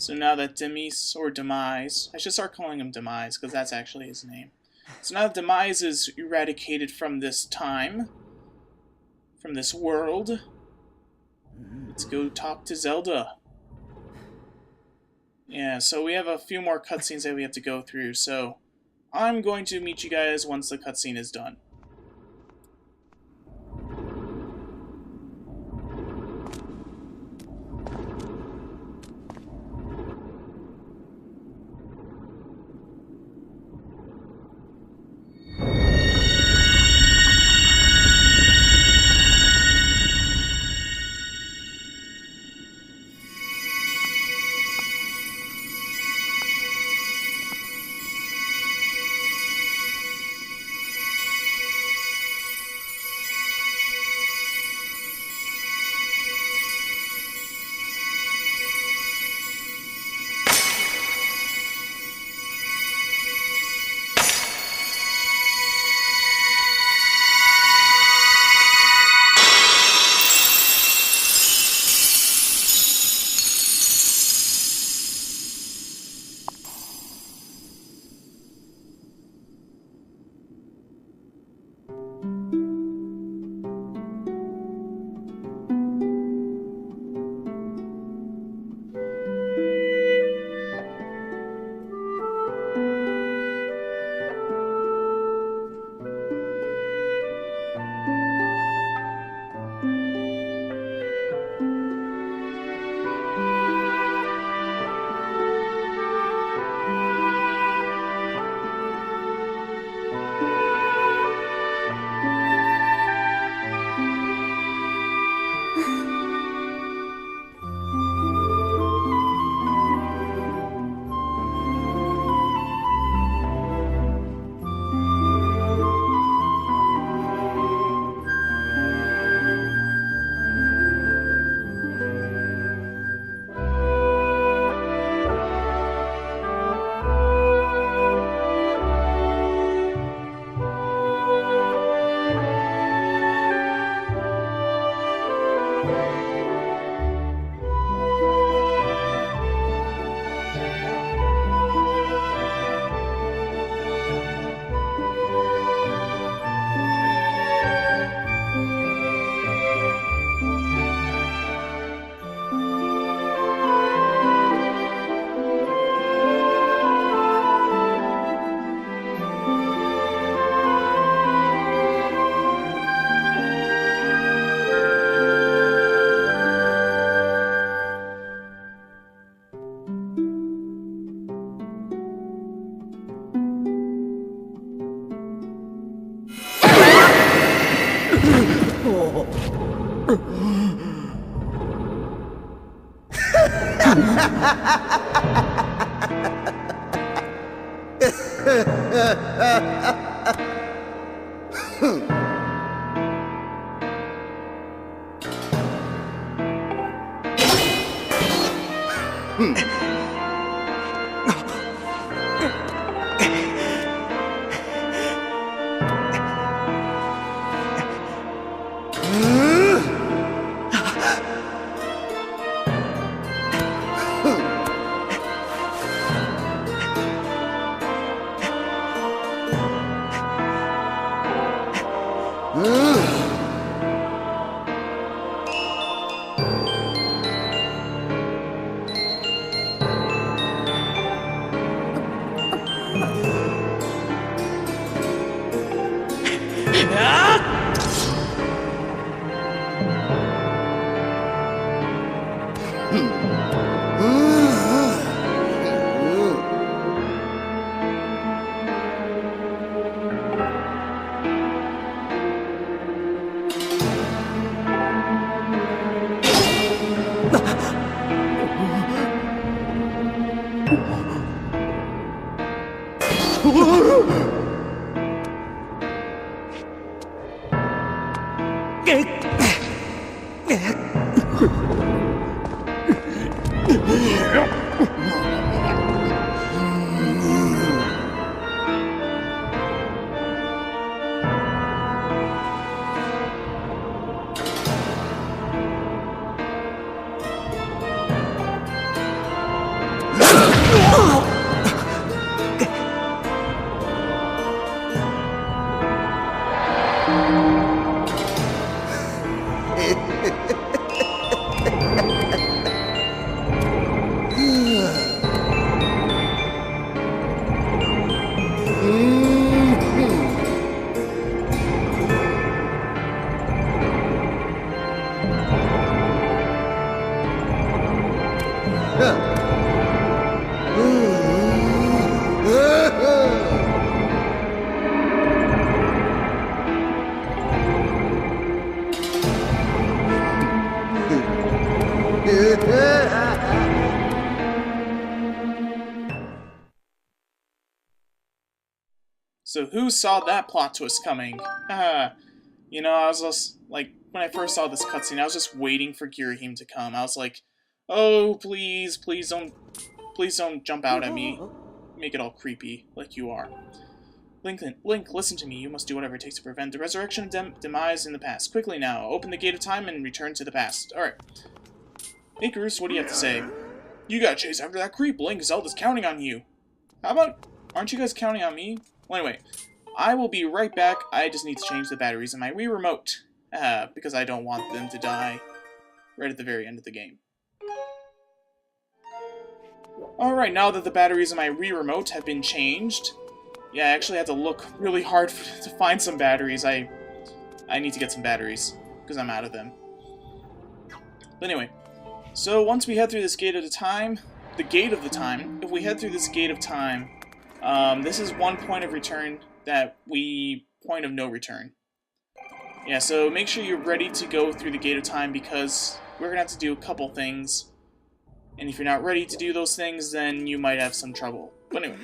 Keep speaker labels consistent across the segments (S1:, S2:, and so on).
S1: So now that Demise, or Demise, I should start calling him Demise, because that's actually his name. So now that Demise is eradicated from this time, from this world, let's go talk to Zelda. Yeah, so we have a few more cutscenes that we have to go through, so I'm going to meet you guys once the cutscene is done. So who saw that plot twist coming? You know, I was just, like, when I first saw this cutscene, I was just waiting for Ghirahim to come. I was like, oh, please don't jump out at me. Make it all creepy, like you are. Link, listen to me. You must do whatever it takes to prevent the resurrection of demise in the past. Quickly now, open the gate of time and return to the past. Alright. Hey, Groose, what do you have to say? You gotta chase after that creep, Link. Zelda's counting on you. How about, aren't you guys counting on me? Well, anyway, I will be right back. I just need to change the batteries in my Wii Remote. Because I don't want them to die right at the very end of the game. Alright, now that the batteries in my Wii Remote have been changed, yeah, I actually had to look really hard to find some batteries. I need to get some batteries, because I'm out of them. But anyway, so once we head through this gate of the time, if we head through this gate of time, this is one point of return point of no return. Yeah, so make sure you're ready to go through the gate of time because we're gonna have to do a couple things. And if you're not ready to do those things, then you might have some trouble. But anyway.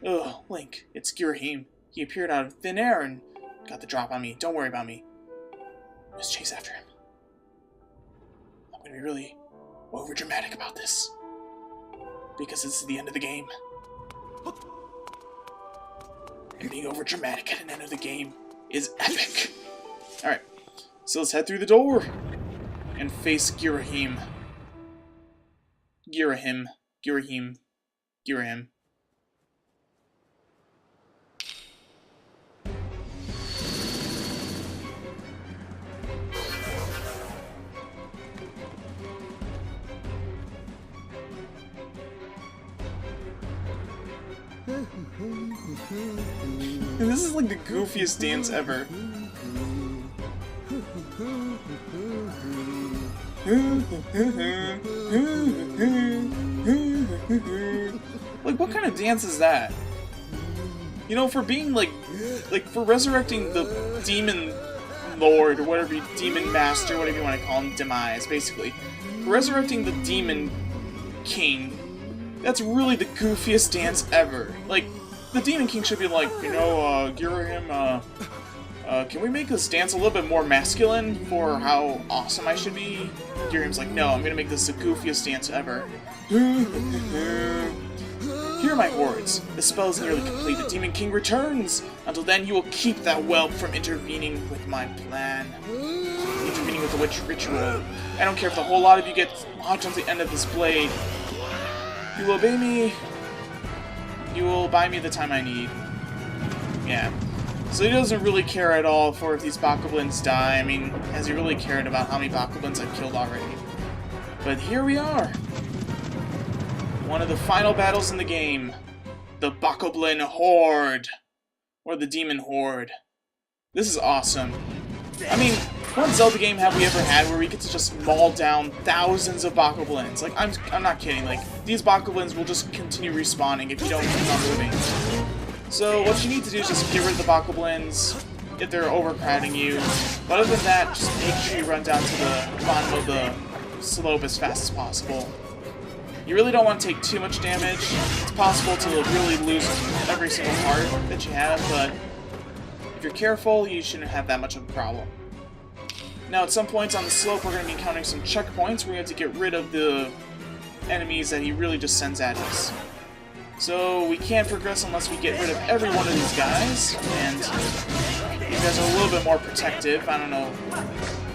S1: Ugh, Link, it's Ghirahim. He appeared out of thin air and got the drop on me. Don't worry about me. Let's chase after him. I'm gonna be really overdramatic about this. Because this is the end of the game. And being overdramatic at an end of the game is epic. Alright, so let's head through the door and face Ghirahim. Ghirahim. And this is like the goofiest dance ever. Like, what kind of dance is that? You know, for being like for resurrecting the demon lord, or whatever, demon master, whatever you want to call him, demise, basically. For resurrecting the demon king, that's really the goofiest dance ever. Like, the demon king should be like, you know, Ghirahim, can we make this dance a little bit more masculine for how awesome I should be? Ghirahim's like, no, I'm gonna make this the goofiest dance ever. Hear my words. The spell is nearly complete. The Demon King returns. Until then, you will keep that whelp from intervening with my plan. Intervening with the witch ritual. I don't care if the whole lot of you get locked onto the end of this blade. You will obey me. You will buy me the time I need. Yeah. So he doesn't really care at all for if these bokoblins die. I mean, has he really cared about how many bokoblins I've killed already? But here we are. One of the final battles in the game. The Bokoblin Horde. Or the Demon Horde. This is awesome. I mean, what Zelda game have we ever had where we get to just maul down thousands of bokoblins? Like, I'm not kidding. Like, these bokoblins will just continue respawning if you don't keep on moving. So what you need to do is just get rid of the bokoblins if they're overcrowding you. But other than that, just make sure you run down to the bottom of the slope as fast as possible. You really don't want to take too much damage. It's possible to really lose every single heart that you have, but if you're careful, you shouldn't have that much of a problem. Now, at some points on the slope, we're going to be encountering some checkpoints where we have to get rid of the enemies that he really just sends at us. So we can't progress unless we get rid of every one of these guys, and these guys are a little bit more protective. I don't know.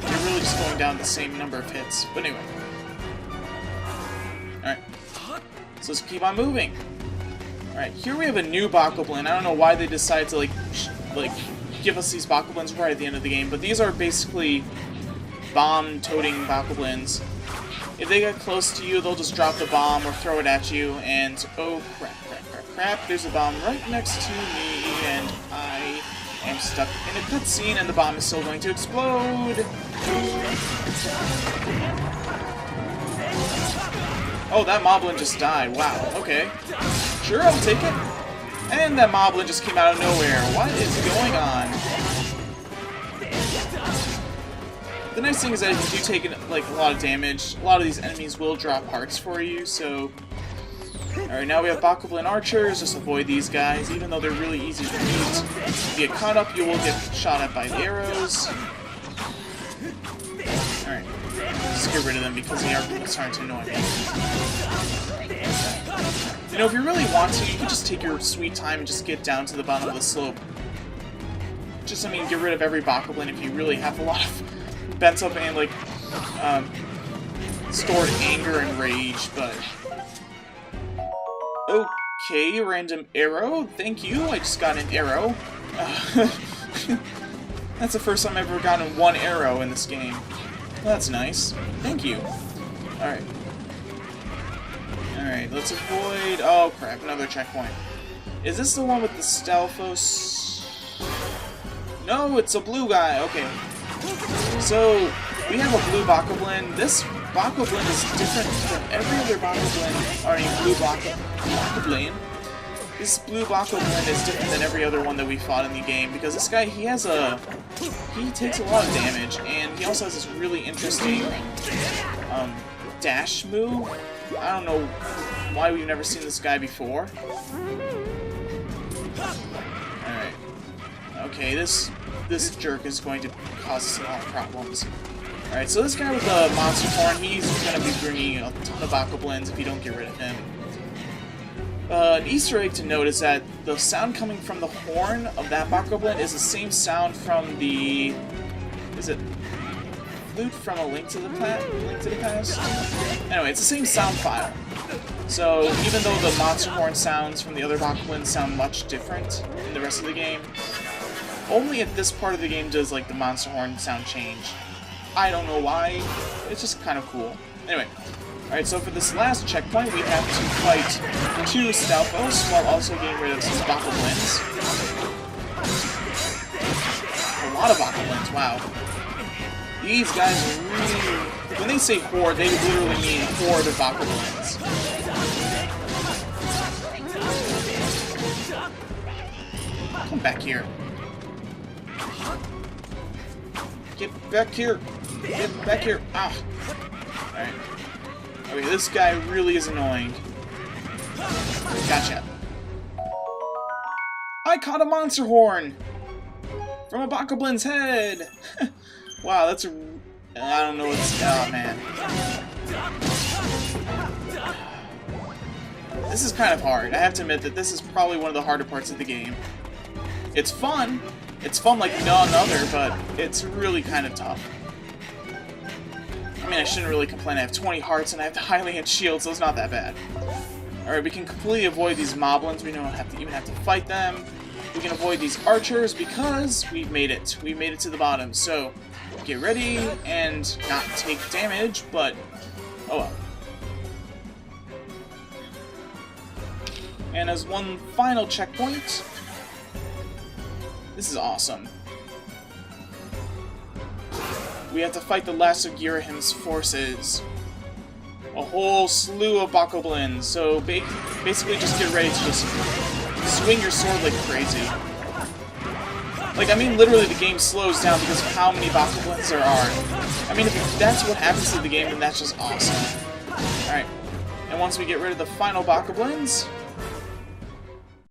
S1: They're really just going down the same number of hits. But anyway. Alright. So let's keep on moving. Alright, here we have a new bokoblin. I don't know why they decided to, like give us these bokoblins right at the end of the game, but these are basically bomb-toting bokoblins. If they get close to you, they'll just drop the bomb or throw it at you, and oh crap, there's a bomb right next to me, and I am stuck in a cutscene, and the bomb is still going to explode! Oh, that moblin just died. Wow, okay. Sure, I'll take it. And that moblin just came out of nowhere. What is going on? The nice thing is that if you do take like a lot of damage, a lot of these enemies will drop hearts for you, so... Alright, now we have Bokoblin archers. Just avoid these guys, even though they're really easy to beat. If you get caught up, you will get shot at by arrows. Alright, just get rid of them because they are starting to annoy me. You know, if you really want to, you can just take your sweet time and just get down to the bottom of the slope. Just, I mean, get rid of every Bokoblin if you really have a lot of bent up and, like, stored anger and rage, but... Okay, random arrow. Thank you, I just got an arrow. That's the first time I've ever gotten one arrow in this game. Well, that's nice. Thank you. Alright. Alright, let's avoid... Oh, crap, another checkpoint. Is this the one with the Stalfos? No, it's a blue guy. Okay. So, we have a blue Bokoblin. This Bokoblin is different from every other Bokoblin, or a blue Bokoblin. This blue Bokoblin is different than every other one that we fought in the game, because this guy, he takes a lot of damage, and he also has this really interesting, dash move. I don't know why we've never seen this guy before. Alright. Okay, this jerk is going to cause us a lot of problems. Alright, so this guy with the monster horn, he's going to be bringing a ton of Bokoblins if you don't get rid of him. An Easter egg to note is that the sound coming from the horn of that Bokoblin is the same sound from the... Is it flute from A Link to the Past? Anyway, it's the same sound file. So, even though the monster horn sounds from the other Bokoblins sound much different in the rest of the game, only at this part of the game does, like, the monster horn sound change. I don't know why. It's just kind of cool. Anyway. Alright, so for this last checkpoint, we have to fight 2 Stalfos while also getting rid of some Bokoblins. A lot of Bokoblins, wow. These guys are really... When they say Horde, they literally mean Horde of Bokoblins. Come back here. Get back here. Get back here. Ah. Alright. Okay, this guy really is annoying. Gotcha. I caught a monster horn! From a Bokoblin's head! Wow, that's a... I don't know what's... Oh, man. This is kind of hard. I have to admit that this is probably one of the harder parts of the game. It's fun. It's fun like none other, but it's really kind of tough. I mean, I shouldn't really complain. I have 20 hearts and I have the Hylian shield, so it's not that bad. Alright, we can completely avoid these moblins. We don't even have to fight them. We can avoid these archers because we've made it. We made it to the bottom. So, get ready and not take damage, but oh well. And as one final checkpoint, this is awesome. We have to fight the last of Ghirahim's forces. A whole slew of Bokoblins, so basically just get ready to just swing your sword like crazy. Like, I mean, literally the game slows down because of how many Bokoblins there are. I mean, if that's what happens to the game, then that's just awesome. Alright, and once we get rid of the final Bokoblins,